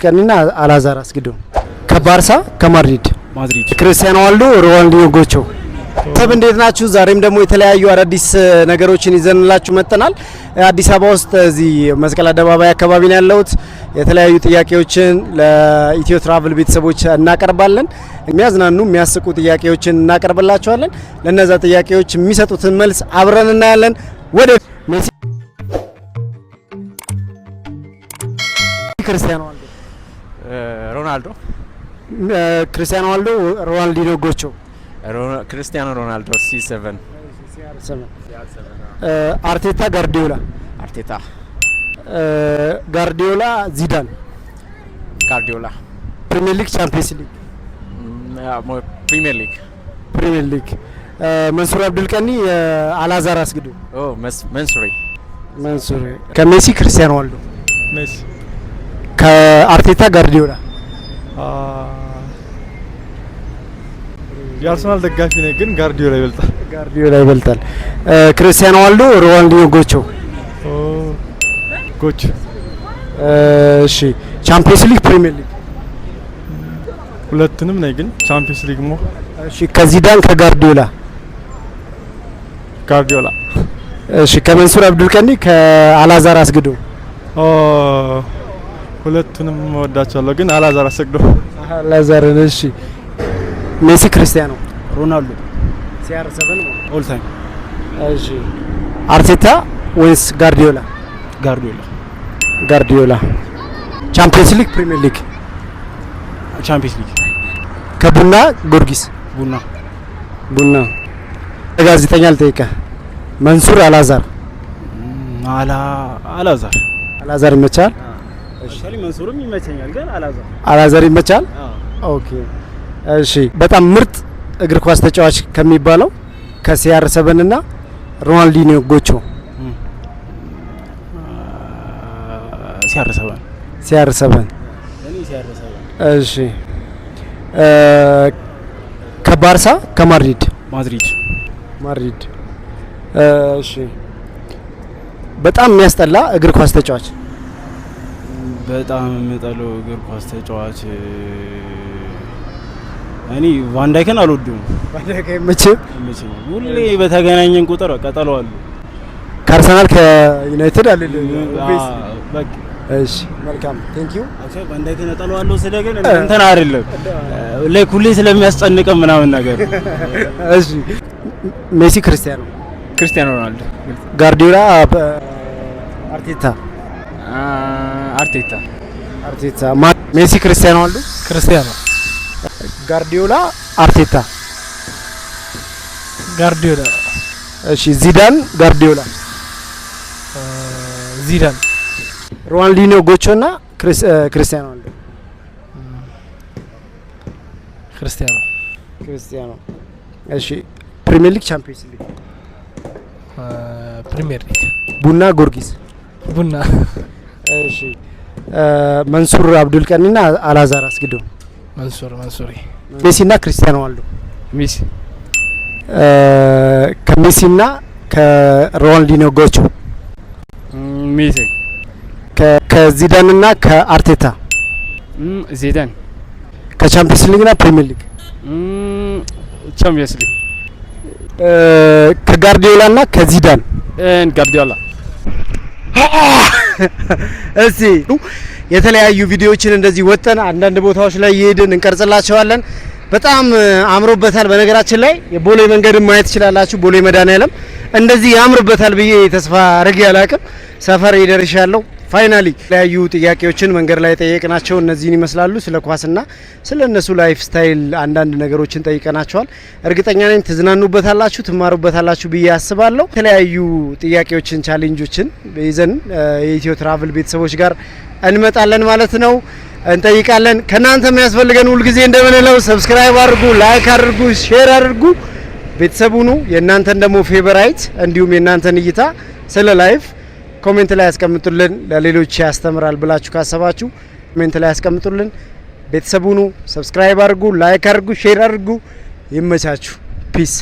ከኒና አላዛር አስገዶም ከባርሳ ከማድሪድ ማድሪድ ክርስቲያኖ ሮናልዶ ሮናልዲኖ ጎቾ ተብ እንዴት ናችሁ? ዛሬም ደግሞ የተለያዩ አዳዲስ ነገሮችን ይዘንላችሁ መጥተናል። አዲስ አበባ ውስጥ እዚህ መስቀል አደባባይ አካባቢ ነው ያለሁት። የተለያዩ ጥያቄዎችን ለኢትዮ ትራቭል ቤተሰቦች እናቀርባለን። የሚያዝናኑ የሚያስቁ ጥያቄዎችን እናቀርብላችኋለን። ለነዛ ጥያቄዎች የሚሰጡትን መልስ አብረን እናያለን። ወደ ሜሲ ክርስቲያኖ ሮናልዶ ክርስቲያኖ ሮናልዶ ሮናልዲኖ ጎቾ ክርስቲያኖ ሮናልዶ C7 አርቴታ ጋርዲዮላ አርቴታ ጋርዲዮላ ዚዳን ጋርዲዮላ ፕሪሚየር ሊግ ቻምፒየንስ ሊግ ፕሪሚየር ሊግ መንሱር አብዱልቀኒ አላዛር አስግዱ መንሱሪ ከሜሲ ክርስቲያኖ ሮናልዶ ሜሲ ከአርቴታ ጋርዲዮላ የአርሰናል ደጋፊ ነኝ ግን ጋርዲዮላ ይበልጣል። ክርስቲያኖ ሮናልዶ ሮናልዲኖ ጎቾ ጎች እሺ ቻምፒየንስ ሊግ ፕሪሚየር ሊግ ሁለቱንም ነኝ ግን ቻምፒየንስ ሊግ ሞ እሺ ከዚዳን ከጋርዲዮላ እሺ ከመንሱር አብዱልቀኒ ከአላዛር አስግዶ ሁለቱንም ወዳቻለሁ ግን አላዛር አስግዶ እሺ ሜሲ ክርስቲያኖ ሮናልዶ CR7 ኦል ታይም እሺ አርቴታ ወይስ ጋርዲዮላ ቻምፒየንስ ሊግ ፕሪሚየር ሊግ ቻምፒየንስ ሊግ ከቡና ጊዮርጊስ ቡና ጋዜጠኛ ልጠይቀ መንሱር አላዛር አላዛር ይመቻል? እሺ መንሱርም ይመቸኛል ግን አላዛር ይመቻል? ኦኬ እሺ በጣም ምርጥ እግር ኳስ ተጫዋች ከሚባለው ከCR7 እና ሮናልዲኖ ጎቾ CR7 እሺ ከባርሳ ከማድሪድ እሺ በጣም የሚያስጠላ እግር ኳስ ተጫዋች በጣም የምጠለው እግር ኳስ ተጫዋች እኔ ቫንዳይከን አልወደውም። ቫንዳይከን ሁሌ በተገናኘን ቁጥር ቀጠለዋለሁ። ከአርሰናል ከዩናይትድ አይደል? በቃ እሺ መልካም ቴንክ ዩ። ቫንዳይከን ቀጠለዋለሁ ስለገና እንትን አይደለም ላይክ ሁሌ ስለሚያስጨንቅ ምናምን ነገር። እሺ ሜሲ ክርስቲያኖ ሮናልዶ ጋርዲዮላ አርቴታ ሜሲ ክርስቲያኖ ጋርዲዮላ አርቴታ እሺ ዚዳን ጋርዲዮላ ሮናልዲኖ ጎቾና ክርስቲያኖ እሺ ፕሪሚየር ሊግ ቻምፒየንስ ሊግ ቡና ጊዮርጊስ እሺ መንሱር አብዱልቀኒና አላዛር አስግዶ መንሱሪ ሜሲና ክርስቲያኖ ሮናልዶ ከሜሲና ከሮናልዲኖ ጎቾ ሜሲ ከዚዳንና ከአርቴታ ዚዳን ከቻምፒየንስ ሊግና ፕሪሚየር ሊግ ቻምፒየንስ ሊግ ከጋርዲዮላና ከዚዳን ጋርዲዮላ እሺ የተለያዩ ቪዲዮዎችን እንደዚህ ወጠን አንዳንድ ቦታዎች ላይ እየሄድን እንቀርጽላችኋለን። በጣም አምሮበታል። በነገራችን ላይ የቦሌ መንገድን ማየት ትችላላችሁ። ቦሌ መድኃኔዓለም እንደዚህ ያምርበታል ብዬ ተስፋ አድርጌ አላቅም። ሰፈር ይደርሻለሁ። ፋይናሊ የተለያዩ ጥያቄዎችን መንገድ ላይ ጠየቅናቸው። እነዚህን ይመስላሉ። ስለ ኳስና ስለ እነሱ ላይፍ ስታይል አንዳንድ ነገሮችን ጠይቀናቸዋል። እርግጠኛ ነኝ ትዝናኑበታላችሁ፣ ትማሩበታላችሁ ብዬ አስባለሁ። የተለያዩ ጥያቄዎችን ቻሌንጆችን ይዘን የኢትዮ ትራቭል ቤተሰቦች ጋር እንመጣለን ማለት ነው። እንጠይቃለን። ከናንተ የሚያስፈልገን ሁሉ ጊዜ እንደምንለው ሰብስክራይብ አድርጉ፣ ላይክ አድርጉ፣ ሼር አድርጉ። ቤተሰቡ ነው። የእናንተን ደግሞ ፌቨራይት እንዲሁም የእናንተን እይታ ስለ ላይፍ ኮሜንት ላይ ያስቀምጡልን። ለሌሎች ያስተምራል ብላችሁ ካሰባችሁ ኮሜንት ላይ ያስቀምጡልን። ቤተሰቡ ነው። ሰብስክራይብ አድርጉ፣ ላይክ አድርጉ፣ ሼር አድርጉ። ይመቻችሁ። ፒስ